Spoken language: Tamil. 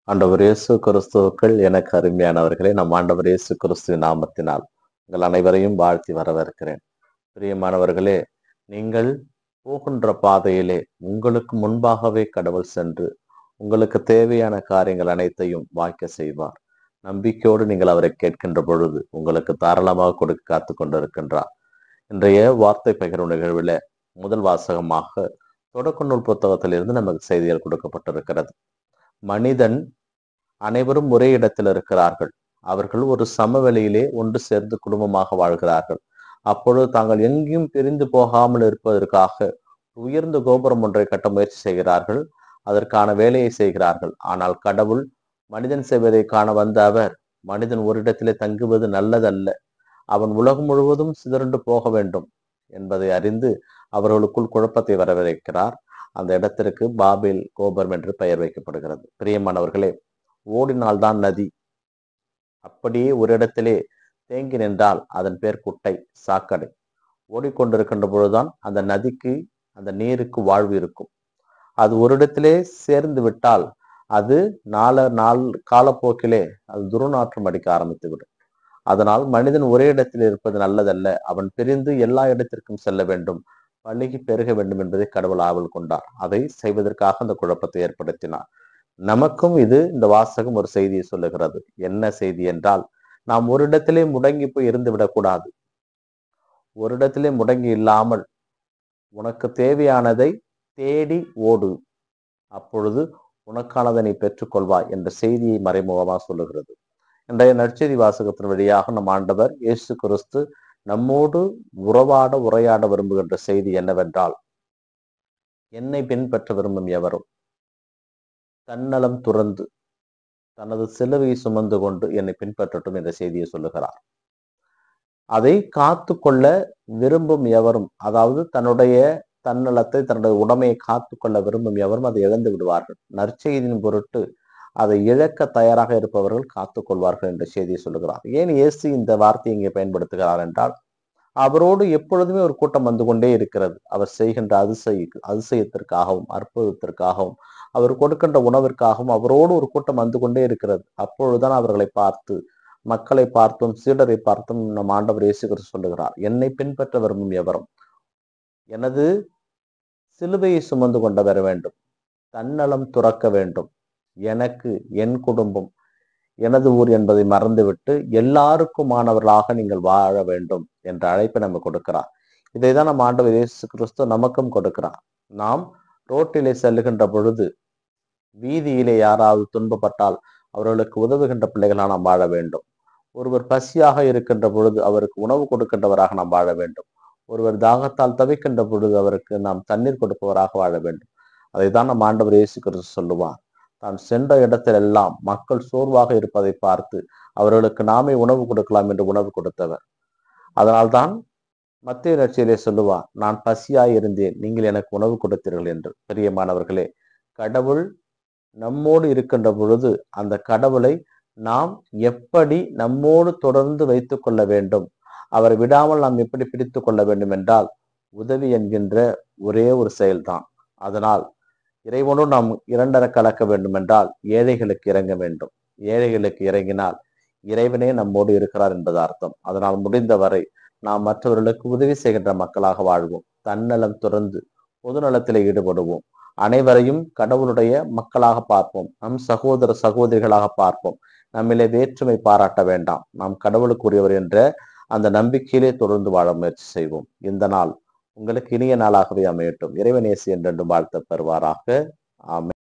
ஆண்டவர் இயேசு கிறிஸ்துவுக்குள் எனக்கு அருமையானவர்களே, நம் ஆண்டவர் இயேசு கிறிஸ்துவின் நாமத்தினால் உங்கள் அனைவரையும் வாழ்த்தி வரவேற்கிறேன். பிரியமானவர்களே, நீங்கள் போகின்ற பாதையிலே உங்களுக்கு முன்பாகவே கடவுள் சென்று உங்களுக்கு தேவையான காரியங்கள் அனைத்தையும் வாய்க்க செய்வார். நம்பிக்கையோடு நீங்கள் அவரை கேட்கின்ற பொழுது உங்களுக்கு தாராளமாக கொடுக்க காத்து கொண்டிருக்கின்றார். இன்றைய வார்த்தை பகிர்வு நிகழ்வில் முதல் வாசகமாக தொடக்க நூல் புத்தகத்திலிருந்து நமக்கு செய்திகள் கொடுக்கப்பட்டிருக்கிறது. மனிதன் அனைவரும் ஒரே இடத்தில் இருக்கிறார்கள். அவர்கள் ஒரு சமவெளியிலே ஒன்று சேர்ந்து குடும்பமாக வாழ்கிறார்கள். அப்பொழுது தாங்கள் எங்கேயும் பிரிந்து போகாமல் இருப்பதற்காக உயர்ந்த கோபுரம் ஒன்றை கட்ட முயற்சி செய்கிறார்கள். அதற்கான வேலையை செய்கிறார்கள். ஆனால் கடவுள் மனிதன் செய்வதை காண வந்த அவர், மனிதன் ஒரு இடத்திலே தங்குவது நல்லதல்ல, அவன் உலகம் முழுவதும் சிதறண்டு போக வேண்டும் என்பதை அறிந்து அவர்களுக்குள் குழப்பத்தை வரவழைக்கிறார். அந்த இடத்திற்கு பாபேல் கோபுரம் என்று பெயர் வைக்கப்படுகிறது. பிரியமானவர்களே, ஓடினால்தான் நதி. அப்படியே ஒரு இடத்திலே தேங்கி நின்றால் அதன் பேர் குட்டை, சாக்கடை. ஓடிக்கொண்டிருக்கின்ற பொழுதுதான் அந்த நதிக்கு, அந்த நீருக்கு வாழ்வு இருக்கும். அது ஒரு இடத்திலே சேர்ந்து விட்டால் அது நாள் காலப்போக்கிலே அது துர்நாற்றம் அடிக்க ஆரம்பித்து விடும். அதனால் மனிதன் ஒரே இடத்தில் இருப்பது நல்லதல்ல, அவன் பிரிந்து எல்லா இடத்திற்கும் செல்ல வேண்டும், பழுகி பெருக வேண்டும் என்பதை கடவுள் ஆவல் கொண்டார். அதை செய்வதற்காக அந்த குழப்பத்தை ஏற்படுத்தினார். நமக்கும் இந்த வாசகம் ஒரு செய்தியை சொல்லுகிறது. என்ன செய்தி என்றால், நாம் ஒரு இடத்திலே முடங்கி போய் இருந்து விடக்கூடாது. ஒரு இடத்திலே முடங்கி இல்லாமல் உனக்கு தேவையானதை தேடி ஓடு, அப்பொழுது உனக்கானதை நீ பெற்றுக்கொள்வாய் என்ற செய்தியை மறைமுகமாக சொல்லுகிறது. இன்றைய நற்செய்தி வாசகத்தின் வழியாக நம் ஆண்டவர் இயேசு கிறிஸ்து நம்மோடு உரையாட விரும்புகின்ற செய்தி என்னவென்றால், என்னை பின்பற்ற விரும்பும் எவரும் தன்னலம் துறந்து தனது சிலுவையை சுமந்து கொண்டு என்னை பின்பற்றட்டும் என்ற செய்தியை சொல்லுகிறார். அதை காத்து கொள்ள விரும்பும் எவரும், அதாவது தன்னுடைய தன்னலத்தை, தன்னுடைய உடமையை காத்து கொள்ள விரும்பும் எவரும் அதை இழந்து விடுவார்கள். நற்செய்தியின் பொருட்டு அதை இழக்க தயாராக இருப்பவர்கள் காத்துக் கொள்வார்கள் என்ற செய்தியை சொல்லுகிறார். ஏன் இயேசு இந்த வார்த்தையை இங்கே பயன்படுத்துகிறார் என்றால், அவரோடு எப்பொழுதுமே ஒரு கூட்டம் வந்து கொண்டே இருக்கிறது. அவர் செய்கின்ற அதிசயத்திற்காகவும் அற்புதத்திற்காகவும் அவர் கொடுக்கின்ற உணவிற்காகவும் அவரோடு ஒரு கூட்டம் வந்து கொண்டே இருக்கிறது. அப்பொழுதுதான் அவர்களை பார்த்து, மக்களை பார்த்தும் சீடரை பார்த்தும் நம் ஆண்டவர் இயேசு கிறிஸ்து சொல்லுகிறார், என்னை பின்பற்ற விரும்பும் எவரும் எனது சிலுவையை சுமந்து கொண்டு வர வேண்டும், தன்னலம் துறக்க வேண்டும், எனக்கு, என் குடும்பம், எனது ஊர் என்பதை மறந்துவிட்டு எல்லாருக்குமானவர்களாக நீங்கள் வாழ வேண்டும் என்ற அழைப்பை நம்ம கொடுக்கிறார். இதைதான் நம் ஆண்டவர் இயேசு கிறிஸ்து நமக்கும் கொடுக்கிறார். நாம் ரோட்டிலே செல்லுகின்ற பொழுது, வீதியிலே யாராவது துன்பப்பட்டால் அவர்களுக்கு உதவுகின்ற பிள்ளைகளாக நாம் வாழ வேண்டும். ஒருவர் பசியாக இருக்கின்ற பொழுது அவருக்கு உணவு கொடுக்கின்றவராக நாம் வாழ வேண்டும். ஒருவர் தாகத்தால் தவிக்கின்ற பொழுது அவருக்கு நாம் தண்ணீர் கொடுப்பவராக வாழ வேண்டும். அதைதான் நம் ஆண்டவர் இயேசு கிறிஸ்து சொல்லுவார். தான் சென்ற இடத்திலெல்லாம் மக்கள் சோர்வாக இருப்பதை பார்த்து அவர்களுக்கு நாமே உணவு கொடுக்கலாம் என்று உணவு கொடுத்தவர். அதனால்தான் மத்திய நற்செய்தியிலே சொல்லுவார், நான் பசியாய் இருந்தேன், நீங்கள் எனக்கு உணவு கொடுத்தீர்கள் என்று. பிரியமானவர்களே, கடவுள் நம்மோடு இருக்கின்ற பொழுது அந்த கடவுளை நாம் எப்படி நம்மோடு தொடர்ந்து வைத்துக் கொள்ள வேண்டும், அவரை விடாமல் நாம் எப்படி பிடித்து கொள்ள வேண்டும் என்றால், உதவி என்கின்ற ஒரே ஒரு செயல்தான். அதனால் இறைவனோடு நாம் இரண்டர கலக்க வேண்டும் என்றால் ஏழைகளுக்கு இறங்க வேண்டும். ஏழைகளுக்கு இறங்கினால் இறைவனே நம்மோடு இருக்கிறார் என்பது அர்த்தம். அதனால் முடிந்தவரை நாம் மற்றவர்களுக்கு உதவி செய்கின்ற மக்களாக வாழ்வோம். தன்னலம் துறந்து பொது நலத்திலே ஈடுபடுவோம். அனைவரையும் கடவுளுடைய மக்களாக பார்ப்போம். நம் சகோதர சகோதரிகளாக பார்ப்போம். நம்மிலே வேற்றுமை பாராட்ட வேண்டாம். நாம் கடவுளுக்குரியவர் என்ற அந்த நம்பிக்கையிலே தொடர்ந்து வாழ முயற்சி செய்வோம். இந்த நாள் உங்களுக்கு இனிய நாளாகவே அமையட்டும். இறைவன் இயேசு என்றென்றும் வாழ்த்த பெறுவாராக. ஆமென்.